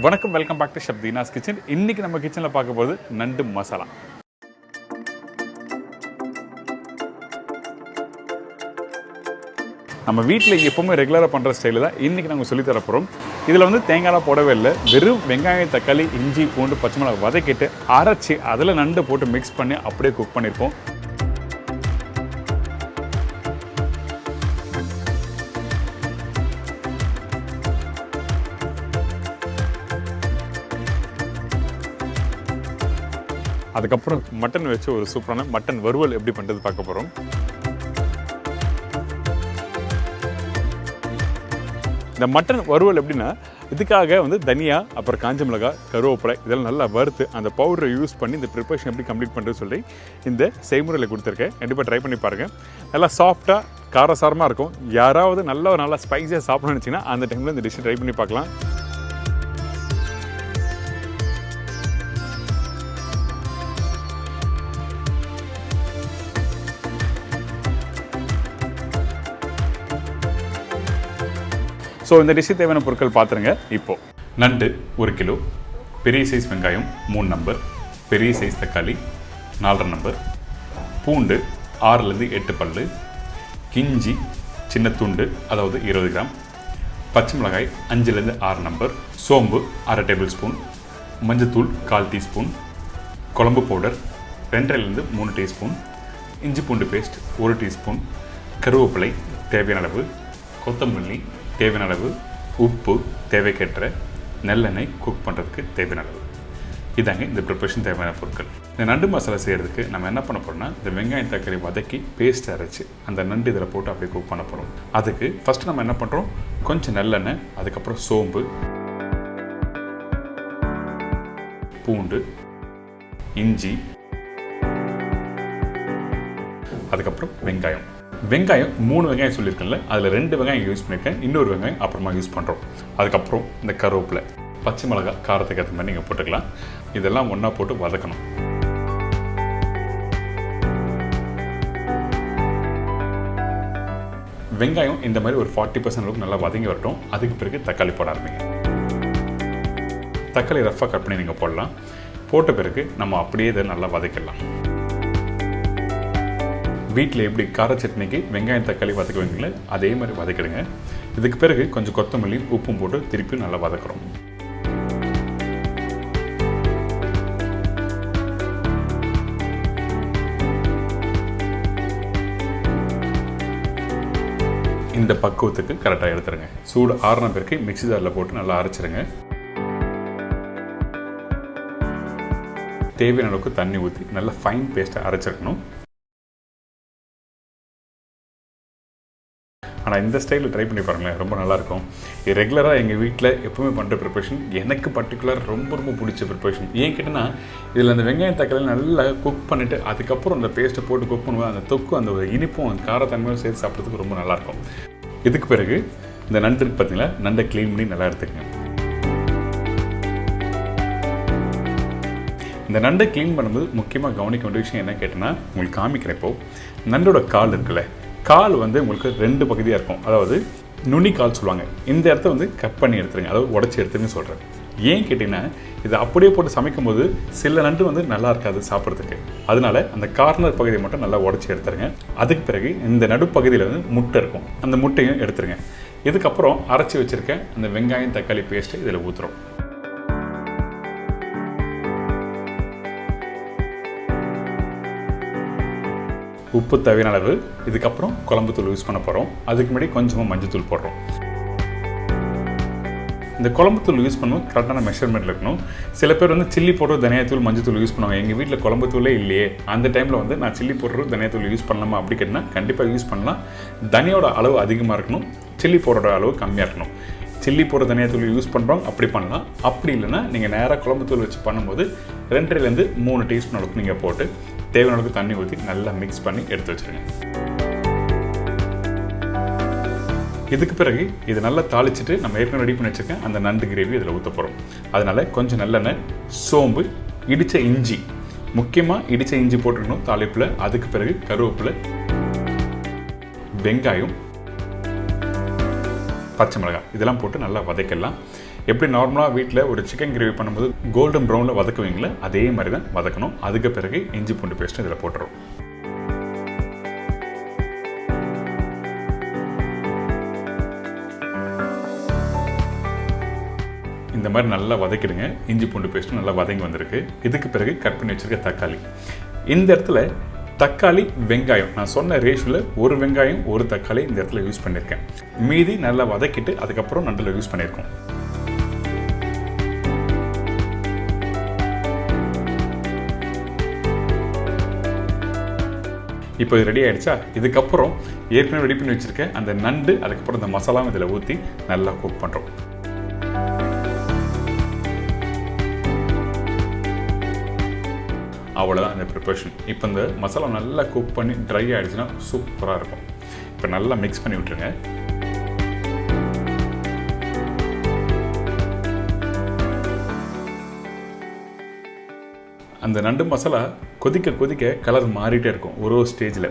வணக்கம், welcome back to chef Deena's kitchen. இன்றைக்கி நம்ம கிச்சனில் பார்க்க போகிறது நண்டு மசாலா. நம்ம வீட்டில் எப்போவுமே ரெகுலராக பண்ணுற ஸ்டைலில் தான் இன்றைக்கி நாங்கள் சொல்லித்தர போகிறோம். இதில் வந்து தேங்காய்லாம் போடவே இல்லை, வெறும் வெங்காயம், தக்காளி, இஞ்சி, பூண்டு, பச்சை மிளகாய் வதக்கிட்டு அரைச்சி அதில் நண்டு போட்டு மிக்ஸ் பண்ணி அப்படியே குக் பண்ணியிருப்போம். அதுக்கப்புறம் மட்டன் வச்சு ஒரு சூப்பரான மட்டன் வறுவல் எப்படி பண்ணுறது பார்க்க போகிறோம். இந்த மட்டன் வறுவல் எப்படின்னா, இதுக்காக வந்து தனியா, அப்புறம் காஞ்ச மிளகாய், கருவேப்பிலை இதெல்லாம் நல்லா வறுத்து அந்த பவுடரை யூஸ் பண்ணி இந்த ப்ரிப்பரேஷன் எப்படி கம்ப்ளீட் பண்ணுறது சொல்லி இந்த செய்முறையில் கொடுத்துருக்கேன். கண்டிப்பாக ட்ரை பண்ணி பாருங்கள். நல்லா சாஃப்டாக காரசாரமாக இருக்கும். யாராவது நல்லா ஸ்பைஸியாக சாப்பிடணும்னு நினச்சிங்கன்னா அந்த டைமில் இந்த டிஷ்ஷை ட்ரை பண்ணி பார்க்கலாம். ஸோ இந்த டிஷ்ஷுக்கு தேவையான பொருட்கள் பார்த்துருங்க. இப்போது நண்டு 1 கிலோ, பெரிய சைஸ் வெங்காயம் 3 நம்பர், பெரிய சைஸ் தக்காளி 4 நம்பர், பூண்டு 6லேருந்து 8 பல், இஞ்சி சின்ன துண்டு அதாவது 20 கிராம், பச்சை மிளகாய் 5லேருந்து 6 நம்பர், சோம்பு 1/2 டேபிள் ஸ்பூன், மஞ்சத்தூள் 1/4 டீஸ்பூன், குழம்பு பவுடர் 2லேருந்து 3 டீஸ்பூன், இஞ்சி பூண்டு பேஸ்ட் 1 டீஸ்பூன், கருவேப்பிலை தேவையான அளவு, கொத்தமல்லி தேவையான அளவு, உப்பு தேவைக்கேற்ற, நல்லெண்ணெய் குக் பண்ணுறதுக்கு தேவையான அளவு. இதாங்க இந்த ப்ரிப்பரேஷன் தேவையான பொருட்கள். இந்த நண்டு மசாலா செய்கிறதுக்கு நம்ம என்ன பண்ண போகிறோம்னா, இந்த வெங்காயம் தக்காளி வதக்கி பேஸ்ட் அரைச்சி அந்த நண்டு இதில் போட்டு அப்படியே குக் பண்ண போகிறோம். அதுக்கு ஃபஸ்ட்டு நம்ம என்ன பண்ணுறோம், கொஞ்சம் நல்லெண்ணெய், அதுக்கப்புறம் சோம்பு, பூண்டு, இஞ்சி, அதுக்கப்புறம் வெங்காயம். வெங்காயம் 3 வெங்காயம் சொல்லியிருக்கேன்ல, அதில் 2 வெங்காயம் யூஸ் பண்ணியிருக்கேன், இன்னொரு வெங்காயம் அப்புறமா யூஸ் பண்ணுறோம். அதுக்கப்புறம் இந்த கருவேப்பிலை, பச்சை மிளகாய் காரத்துக்கு ஏற்ற மாதிரி நீங்கள் போட்டுக்கலாம். இதெல்லாம் ஒன்றா போட்டு வதக்கணும். வெங்காயம் இந்த மாதிரி ஒரு 40% அளவுக்கு நல்லா வதங்கி வரட்டும். அதுக்கு பிறகு தக்காளி போட ஆரம்பிங்க. தக்காளி ரஃபாக கட் பண்ணி நீங்கள் போடலாம். போட்ட பிறகு நம்ம அப்படியே இதை நல்லா வதக்கிடலாம். வீட்டில் எப்படி கார சட்னிக்கு வெங்காயம் தக்காளி வதக்குவீங்களே அதே மாதிரி வதக்கிடுங்க. இதுக்கு பிறகு கொஞ்சம் கொத்தமல்லி உப்பும் போட்டு திருப்பி நல்லா வதக்குறோம். இந்த பக்குவத்துக்கு கரெக்டாக எடுத்துருங்க. சூடு ஆறின பிறகு மிக்ஸி ஜாரில் போட்டு நல்லா அரைச்சிருங்க. தேவையான அளவுக்கு தண்ணி ஊற்றி நல்லா ஃபைன் பேஸ்ட்டாக அரைச்சிருக்கணும். ஆனால் இந்த ஸ்டைலில் ட்ரை பண்ணி பாருங்களேன், ரொம்ப நல்லாயிருக்கும். இது ரெகுலராக எங்கள் வீட்டில் எப்போவுமே பண்ணுற ப்ரிப்பரேஷன். எனக்கு பர்டிகுலர் ரொம்ப பிடிச்ச ப்ரிப்பரேஷன். ஏன் கேட்டேன்னா, இதில் அந்த வெங்காயம் தக்காளி நல்லா குக் பண்ணிவிட்டு அதுக்கப்புறம் அந்த பேஸ்ட்டை போட்டு குக் பண்ணுவேன். அந்த தொக்கு அந்த ஒரு இனிப்பும் காரத்தன்மையும் சேர்த்து சாப்பிட்றதுக்கு ரொம்ப நல்லாயிருக்கும். இதுக்கு பிறகு இந்த நண்டு பார்த்தீங்களா, நண்டை க்ளீன் பண்ணி நல்லா எடுத்துக்கங்க. இந்த நண்டை க்ளீன் பண்ணும்போது முக்கியமாக கவனிக்க வேண்டிய விஷயம் என்ன கேட்டேன்னா, உங்களுக்கு காமிக்கிறப்போ நண்டோட கால் இருக்குல்ல, கால் வந்து உங்களுக்கு 2 பகுதியாக இருக்கும். அதாவது நுனி கால் சொல்லுவாங்க. இந்த இடத்த வந்து கட் பண்ணி எடுத்துருங்க, அதாவது உடச்சி எடுத்துருங்கன்னு சொல்கிறேன். ஏன் கேட்டிங்கன்னா, இதை அப்படியே போட்டு சமைக்கும் போது சில நண்டு வந்து நல்லா இருக்காது சாப்பிட்றதுக்கு. அதனால அந்த கார்னர் பகுதியை மட்டும் நல்லா உடச்சி எடுத்துருங்க. அதுக்கு பிறகு இந்த நடுப்பகுதியில் வந்து முட்டை இருக்கும், அந்த முட்டையும் எடுத்துருங்க. இதுக்கப்புறம் அரைச்சி வச்சுருக்க அந்த வெங்காயம் தக்காளி பேஸ்ட்டை இதில் ஊற்றுறோம். உப்பு தேவையான அளவு. இதுக்கப்புறம் குழம்புத்தூள் யூஸ் பண்ண போகிறோம். அதுக்கு முன்னாடி கொஞ்சமாக மஞ்சத்தூள் போடுறோம். இந்த குழம்புத்தூள் யூஸ் பண்ணும்போது கரெக்டான மெஷர்மெண்ட்டில் இருக்கணும். சில பேர் வந்து சில்லி பவுடர், தனியாத்தூள், மஞ்சத்தூள் யூஸ் பண்ணுவாங்க. எங்கள் வீட்டில் குழம்புத்தூளே இல்லையே, அந்த டைமில் வந்து நான் சில்லி பவுடர், தனியாத்தூள் யூஸ் பண்ணலாமா அப்படி கேட்டால் கண்டிப்பாக யூஸ் பண்ணலாம். தனியோட அளவு அதிகமாக இருக்கணும், சில்லி பவுடரோட அளவு கம்மியாக இருக்கணும். சில்லி பவுடர், தனியாத்தூள் யூஸ் பண்ணுறோம் அப்படி பண்ணலாம். அப்படி இல்லைன்னா நீங்கள் நேராக குழம்புத்தூள் வச்சு பண்ணும்போது 2லேருந்து 3 டீஸ்பூன் அளவுக்கு நீங்கள் போட்டு தேவையான அளவுக்கு தண்ணி ஊற்றி நல்லா மிக்ஸ் பண்ணி எடுத்து வச்சுருங்க. இதுக்கு பிறகு இது நல்லா தாளிச்சிட்டு நம்ம ஏற்கனவே ரெடி பண்ணி வச்சுருக்கேன் அந்த நண்டு கிரேவி இதில் ஊற்ற போகிறோம். அதனால் கொஞ்சம் நல்லெண்ணெய், சோம்பு, இடித்த இஞ்சி, முக்கியமாக இடித்த இஞ்சி போட்டுக்கணும் தாளிப்பில். அதுக்கு பிறகு கருவேப்பிலை, வெங்காயம், பச்சை மிளகாய் இதெல்லாம் போட்டு நல்லா வதக்கலாம். எப்படி நார்மலாக வீட்டில் ஒரு சிக்கன் கிரேவி பண்ணும்போது கோல்டன் ப்ரௌனில் வதக்குவீங்களே அதே மாதிரி தான் வதக்கணும். அதுக்கு பிறகு இஞ்சி பூண்டு பேஸ்ட்டு இதில் போட்டுரும். இந்த மாதிரி நல்லா வதக்கிடுங்க. இஞ்சி பூண்டு பேஸ்ட்டும் நல்லா வதங்கி வந்திருக்கு. இதுக்கு பிறகு கட் பண்ணி வச்சுருக்க தக்காளி. இந்த இடத்துல தக்காளி வெங்காயம் நான் சொன்ன ரேஷியோவில் ஒரு வெங்காயம் ஒரு தக்காளி இந்த இடத்துல யூஸ் பண்ணியிருக்கேன். மீதி நல்லா வதக்கிட்டு அதுக்கப்புறம் நண்டில் யூஸ் பண்ணியிருக்கோம். இப்போ இது ரெடி ஆகிடுச்சா? இதுக்கப்புறம் ஏற்கனவே ரெடி பண்ணி வச்சுருக்கேன் அந்த நண்டு, அதுக்கப்புறம் இந்த மசாலாவும் இதில் ஊற்றி நல்லா குக் பண்ணுறோம். அவ்வளோதான் இந்த ப்ரிப்பரேஷன். இப்போ இந்த மசாலா நல்லா குக் பண்ணி ட்ரை ஆகிடுச்சுன்னா சூப்பராக இருக்கும். இப்போ நல்லா மிக்ஸ் பண்ணி விட்டுருங்க. அந்த நண்டு மசாலா கொதிக்க கொதிக்க கலர் மாறிட்டே இருக்கும் ஒரு ஸ்டேஜில்.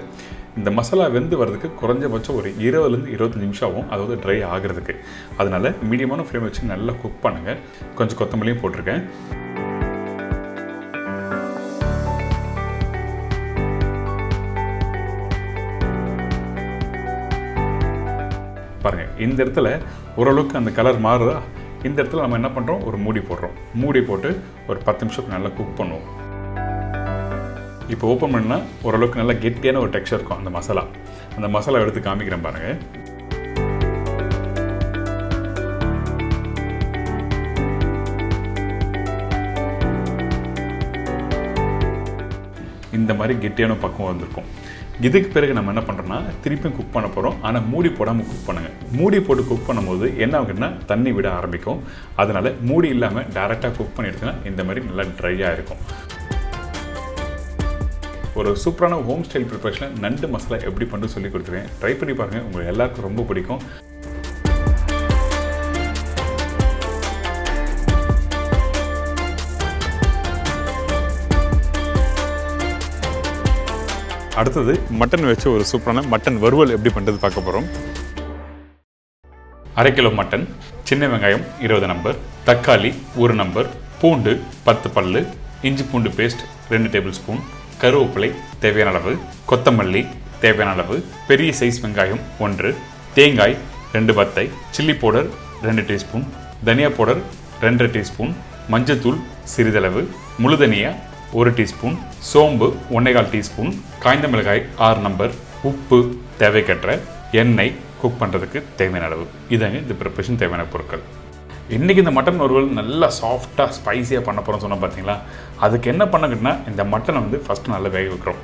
இந்த மசாலா வெந்து வர்றதுக்கு குறைஞ்சபட்சம் ஒரு 20லேருந்து 25 நிமிஷம் ஆகும், அதாவது ட்ரை ஆகிறதுக்கு. அதனால் மீடியமான ஃப்ளேம் வச்சு நல்லா குக் பண்ணுங்கள். கொஞ்சம் கொத்தமல்லியும் போட்டிருக்கேன். பாருங்கள், இந்த இடத்துல ஓரளவுக்கு அந்த கலர் மாறுதா? இந்த இடத்துல நம்ம என்ன பண்ணுறோம், ஒரு மூடி போடுறோம். மூடி போட்டு ஒரு 10 நிமிஷத்துக்கு நல்லா குக் பண்ணுவோம். இப்போ ஓப்பன் பண்ணால் ஓரளவுக்கு நல்லா கெட்டியான ஒரு டெக்ஸ்சர் இருக்கும் அந்த மசாலா. அந்த மசாலா எடுத்து காமிக்கிறேன் பாருங்கள். இந்த மாதிரி கெட்டியான பக்குவம் வந்திருக்கும். இதுக்கு பிறகு நம்ம என்ன பண்ணுறோம்னா திருப்பியும் குக் பண்ண போகிறோம். ஆனால் மூடி போடாமல் குக் பண்ணுங்கள். மூடி போட்டு குக் பண்ணும்போது என்ன ஆகுதுன்னா தண்ணி விட ஆரம்பிக்கும். அதனால் மூடி இல்லாமல் டேரெக்டாக குக் பண்ணி எடுத்துன்னா இந்த மாதிரி நல்லா ட்ரையாக இருக்கும். ஒரு சூப்பரான ஹோம் ஸ்டைல் ப்ரிப்பரேஷனில் நண்டு மசாலா எப்படி பண்ணு சொல்லி கொடுத்துருவேன். ட்ரை பண்ணி பாருங்கள், உங்களுக்கு எல்லாருக்கும் ரொம்ப பிடிக்கும். அடுத்தது மட்டன் வச்சு ஒரு சூப்பரான மட்டன் வறுவல் எப்படி பண்ணுறது பார்க்க போகிறோம். 1/2 கிலோ மட்டன், சின்ன வெங்காயம் 20 நம்பர், தக்காளி 1 நம்பர், பூண்டு 10 பல்லு, இஞ்சி பூண்டு பேஸ்ட் 2 டேபிள் ஸ்பூன், கருவேப்பிலை தேவையான அளவு, கொத்தமல்லி தேவையான அளவு, பெரிய சைஸ் வெங்காயம் 1, தேங்காய் 2 பத்தை, சில்லி பவுடர் 2 டீஸ்பூன், தனியா பவுடர் 2 டீஸ்பூன், மஞ்சத்தூள் சிறிதளவு, முழு தனியா 1 டீஸ்பூன், சோம்பு 1/4 டீஸ்பூன், காய்ந்த மிளகாய் 6 நம்பர், உப்பு தேவைக்கற்ற, எண்ணெய் குக் பண்ணுறதுக்கு தேவையான அளவு. இதாங்க இந்த ப்ரிப்பரேஷன் தேவையான பொருட்கள். இன்றைக்கி இந்த மட்டன் வறுவல் நல்லா சாஃப்டாக ஸ்பைஸியாக பண்ண போகிறோம்னு சொன்னால் பார்த்தீங்களா, அதுக்கு என்ன பண்ணணுன்னா இந்த மட்டனை வந்து ஃபஸ்ட்டு நல்லா வேக வைக்கிறோம்.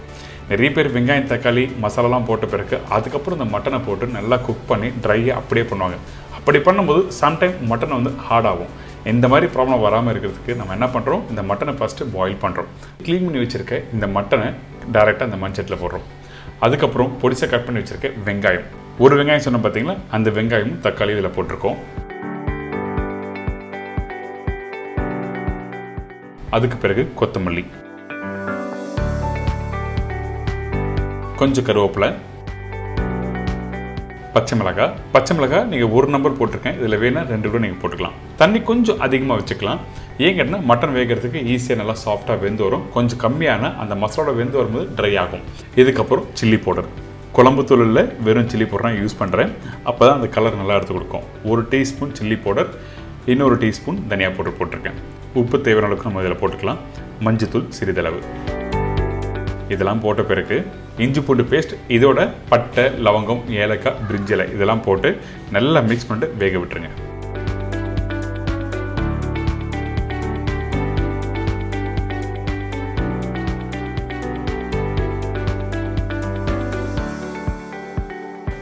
நிறைய பேர் வெங்காயம் தக்காளி மசாலாலாம் போட்ட பிறகு அதுக்கப்புறம் இந்த மட்டனை போட்டு நல்லா குக் பண்ணி ட்ரையாக அப்படியே பண்ணுவாங்க. அப்படி பண்ணும்போது சம்டைம் மட்டன் வந்து ஹார்ட் ஆகும். இந்த மாதிரி ப்ராப்ளம் வராமல் இருக்கிறதுக்கு நம்ம என்ன பண்ணுறோம், இந்த மட்டனை ஃபஸ்ட்டு பாயில் பண்ணுறோம். க்ளீன் பண்ணி வச்சுருக்க இந்த மட்டனை டைரெக்டாக இந்த மண்சட்டில் போடுறோம். அதுக்கப்புறம் பொடிசாக கட் பண்ணி வச்சுருக்க வெங்காயம், ஒரு வெங்காயம் சொன்ன பார்த்தீங்களா, அந்த வெங்காயமும் தக்காளி இதில் போட்டிருக்கோம். அதுக்கு பிறகு கொத்தமல்லி, கொஞ்சம் கருவேப்பிலை, பச்சை மிளகாய் நீங்கள் 1 நம்பர் போட்டிருக்கேன். இதில் வேணால் 2 கூட நீங்கள் போட்டுக்கலாம். தண்ணி கொஞ்சம் அதிகமாக வச்சுக்கலாம். ஏன் கேட்டால் மட்டன் வேகிறதுக்கு ஈஸியாக நல்லா சாஃப்டாக வெந்து வரும். கொஞ்சம் கம்மியான அந்த மசாலோட வெந்து வரும்போது ட்ரை ஆகும். இதுக்கப்புறம் சில்லி பவுடர், குழம்பு தூளில் வெறும் சில்லி பவுடர் நான் யூஸ் பண்ணுறேன். அப்போ தான் அந்த கலர் நல்லா எடுத்து கொடுக்கும். 1 டீஸ்பூன் சில்லி பவுடர், இன்னொரு டீஸ்பூன் தனியா பவுடர் போட்டிருக்கேன். உப்பு தேவையான அளவுக்கு நம்ம இதில் போட்டுக்கலாம். மஞ்சத்தூள் சிறிதளவு. இதெல்லாம் போட்ட பிறகு இஞ்சி பூண்டு பேஸ்ட், இதோட பட்டை லவங்கம் ஏலக்காய் பிரிஞ்சி இலை இதெல்லாம் போட்டு நல்லா மிக்ஸ் பண்ணிட்டு வேக விட்டுருங்க.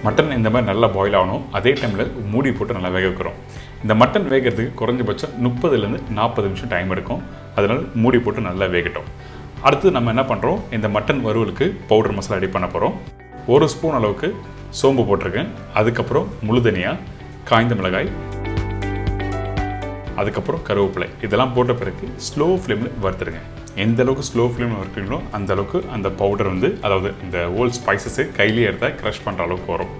மட்டன் இந்த மாதிரி நல்லா பாயில் ஆகணும். அதே டைமில் மூடி போட்டு நல்லா வேக வைக்கிறோம். இந்த மட்டன் வேகிறதுக்கு குறைஞ்சபட்சம் 30லேருந்து 40 நிமிஷம் டைம் எடுக்கும். அதனால் மூடி போட்டு நல்லா வேகட்டும். அடுத்து நம்ம என்ன பண்ணுறோம், இந்த மட்டன் வறுவலுக்கு பவுடர் மசாலா ரெடி பண்ண போகிறோம். 1 ஸ்பூன் அளவுக்கு சோம்பு போட்டிருக்கேன். அதுக்கப்புறம் முழு தனியா, காய்ந்த மிளகாய், அதுக்கப்புறம் கருவேப்பிலை இதெல்லாம் போட்ட பிறகு ஸ்லோ ஃப்ளேமில் வறுத்துருங்க. எந்த அளவுக்கு ஸ்லோ ஃப்ளேமில் வறுக்கிறீங்களோ அந்த அளவுக்கு அந்த பவுடர் வந்து, அதாவது இந்த ஹோல் ஸ்பைசஸு கையிலேயே எடுத்தால் க்ரஷ் பண்ணுற அளவுக்கு வரும்.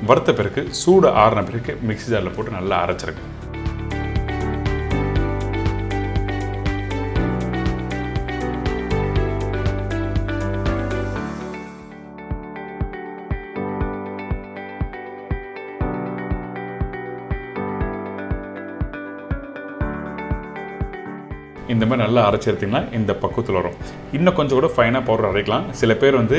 வறுத்த பிறகு சூடு ஆறின பிறகு மிக்ஸி ஜாரில் போட்டு நல்லா அரைச்சிருங்க. இந்த மாதிரி நல்லா அரைச்சிருத்திங்கன்னா இந்த பக்குவத்தில் வரும். இன்னும் கொஞ்சம் கூட ஃபைனாக பவுடர் அரைக்கலாம். சில பேர் வந்து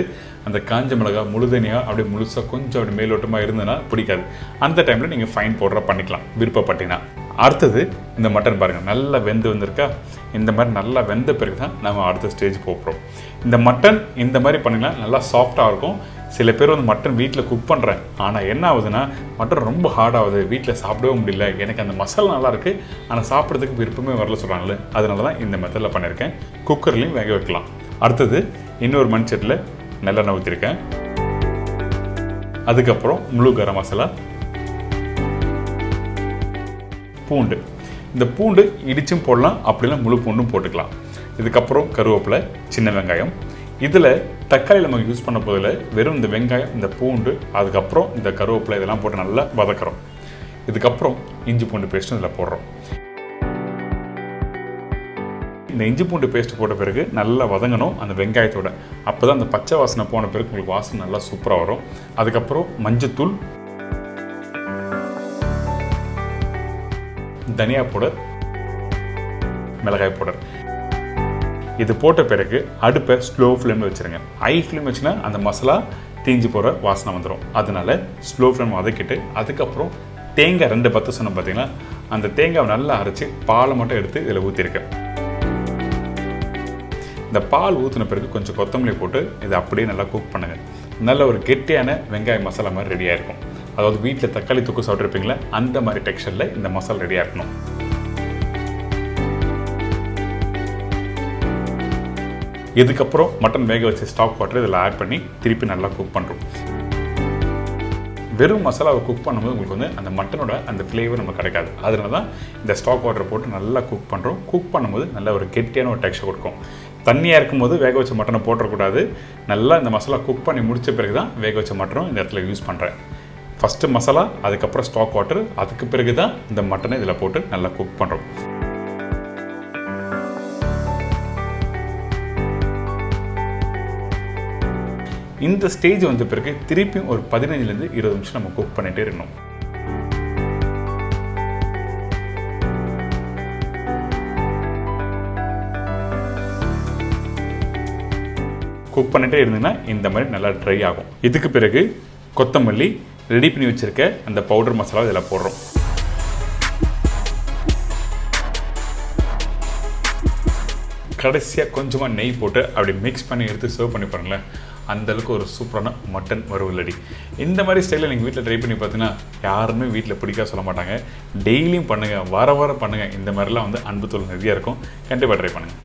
அந்த காஞ்ச மிளகா முழுதனியாக அப்படியே முழுசாக கொஞ்சம் அப்படி மேலோட்டமாக இருந்ததுன்னா பிடிக்காது. அந்த டைமில் நீங்கள் ஃபைன் பவுடராக பண்ணிக்கலாம் விருப்பப்பட்டீங்கன்னா. அடுத்தது இந்த மட்டன் பாருங்கள், நல்லா வெந்து வந்திருக்கா. இந்த மாதிரி நல்லா வெந்த பிறகு தான் நம்ம அடுத்த ஸ்டேஜ் போகிறோம். இந்த மட்டன் இந்த மாதிரி பண்ணிங்கன்னா நல்லா சாஃப்டாக இருக்கும். சில பேர் வந்து மட்டன் வீட்டில் குக் பண்ணுறேன், ஆனால் என்ன ஆகுதுன்னா மட்டன் ரொம்ப ஹார்டாகுது, வீட்டில் சாப்பிடவே முடியல, எனக்கு அந்த மசாலா நல்லாயிருக்கு ஆனால் சாப்பிட்றதுக்கு விருப்பமே வரல சொல்கிறாங்களே, அதனால தான் இந்த மெத்தடில் பண்ணியிருக்கேன். குக்கர்லேயும் வேக வைக்கலாம். அடுத்தது இன்னொரு மண்சட்டில் நல்லெண்ணெய் ஊற்றிருக்கேன். அதுக்கப்புறம் முழு கரம் மசாலா, பூண்டு. இந்த பூண்டு இடிச்சும் போடலாம், அப்படிலாம் முழு பூண்டும் போட்டுக்கலாம். இதுக்கப்புறம் கருவேப்பிலை, சின்ன வெங்காயம். இதில் தக்காளி நம்ம யூஸ் பண்ண போதில் வெறும் இந்த வெங்காயம், இந்த பூண்டு, அதுக்கப்புறம் இந்த கருவேப்பிலை இதெல்லாம் போட்டு நல்லா வதக்குறோம். இதுக்கப்புறம் இஞ்சி பூண்டு பேஸ்ட்டும் இதில் போடுறோம். இந்த இஞ்சி பூண்டு பேஸ்ட் போட்ட பிறகு நல்லா வதங்கணும் அந்த வெங்காயத்தோட. அப்போ தான் அந்த பச்சை வாசனை போன பிறகு உங்களுக்கு வாசனை நல்லா சூப்பராக வரும். அதுக்கப்புறம் மஞ்சத்தூள், தனியா பவுடர், மிளகாய் பவுடர். இது போட்ட பிறகு அடுப்பை ஸ்லோ ஃப்ளேமில் வச்சுருங்க. ஹை ஃப்ளேம் வச்சுன்னா அந்த மசாலா தீஞ்சு போகிற வாசனை வந்துடும். அதனால ஸ்லோ ஃப்ளேம் வதக்கிட்டு அதுக்கப்புறம் தேங்காய் 2 பத்து சொன்ன பார்த்தீங்கன்னா அந்த தேங்காவை நல்லா அரைச்சி பாலை மட்டும் எடுத்து இதில் ஊற்றிருக்கேன். இந்த பால் ஊற்றின பிறகு கொஞ்சம் கொத்தமல்லி போட்டு இதை அப்படியே நல்லா குக் பண்ணுங்கள். நல்ல ஒரு கெட்டியான வெங்காய மசாலா மாதிரி ரெடியாக இருக்கும். அதாவது வீட்டில் தக்காளி தொக்கு சாப்பிட்ருப்பீங்களா, அந்த மாதிரி டெக்ஸ்சரில் இந்த மசாலா ரெடியாக இருக்கணும். இதுக்கப்புறம் மட்டன் வேக வச்சு ஸ்டாக் வாட்டர் இதில் ஆட் பண்ணி திருப்பி நல்லா குக் பண்ணுறோம். வெறும் மசாலாவை குக் பண்ணும்போது உங்களுக்கு வந்து அந்த மட்டனோட அந்த ஃப்ளேவர் நமக்கு கிடைக்காது. அதனால தான் இந்த ஸ்டாக் வாட்டர் போட்டு நல்லா குக் பண்ணுறோம். குக் பண்ணும்போது நல்ல ஒரு கெட்டியான ஒரு டெக்ஸ்சர் கொடுக்கும். தண்ணியாக இருக்கும்போது வேக வச்ச மட்டனை போட்டுறக்கூடாது. நல்லா இந்த மசாலா குக் பண்ணி முடித்த பிறகு தான் வேக வச்ச மட்டனும் இந்த இடத்துல யூஸ் பண்ணுறேன். ஃபஸ்ட்டு மசாலா, அதுக்கப்புறம் ஸ்டாக் வாட்டர், அதுக்கு பிறகு தான் இந்த மட்டனை இதில் போட்டு நல்லா குக் பண்ணுறோம். இந்த ஸ்டேஜ் வந்த பிறகு திருப்பியும் ஒரு 15லேருந்து 20 நிமிஷம் நம்ம குக் பண்ணிகிட்டே இருக்கணும். குக் பண்ணிகிட்டே இருந்தீங்கன்னா இந்த மாதிரி நல்லா ட்ரை ஆகும். இதுக்கு பிறகு கொத்தமல்லி, ரெடி பண்ணி வச்சுருக்க அந்த பவுடர் மசாலா இதில் போடுறோம். கடைசியாக கொஞ்சமாக நெய் போட்டு அப்படி மிக்ஸ் பண்ணி எடுத்து சர்வ் பண்ணி பாருங்களேன். அந்தளவுக்கு ஒரு சூப்பரான மட்டன் வறுவல் ரெடி. இந்த மாதிரி ஸ்டைலில் நீங்கள் வீட்டில் ட்ரை பண்ணி பார்த்தீங்கன்னா யாருமே வீட்டில் பிடிக்காத சொல்ல மாட்டாங்க. டெய்லியும் பண்ணுங்கள், வாரம் பண்ணுங்கள். இந்த மாதிரிலாம் வந்து அன்பு தோல் நிறையா இருக்கும். கண்டிப்பாக ட்ரை பண்ணுங்கள்.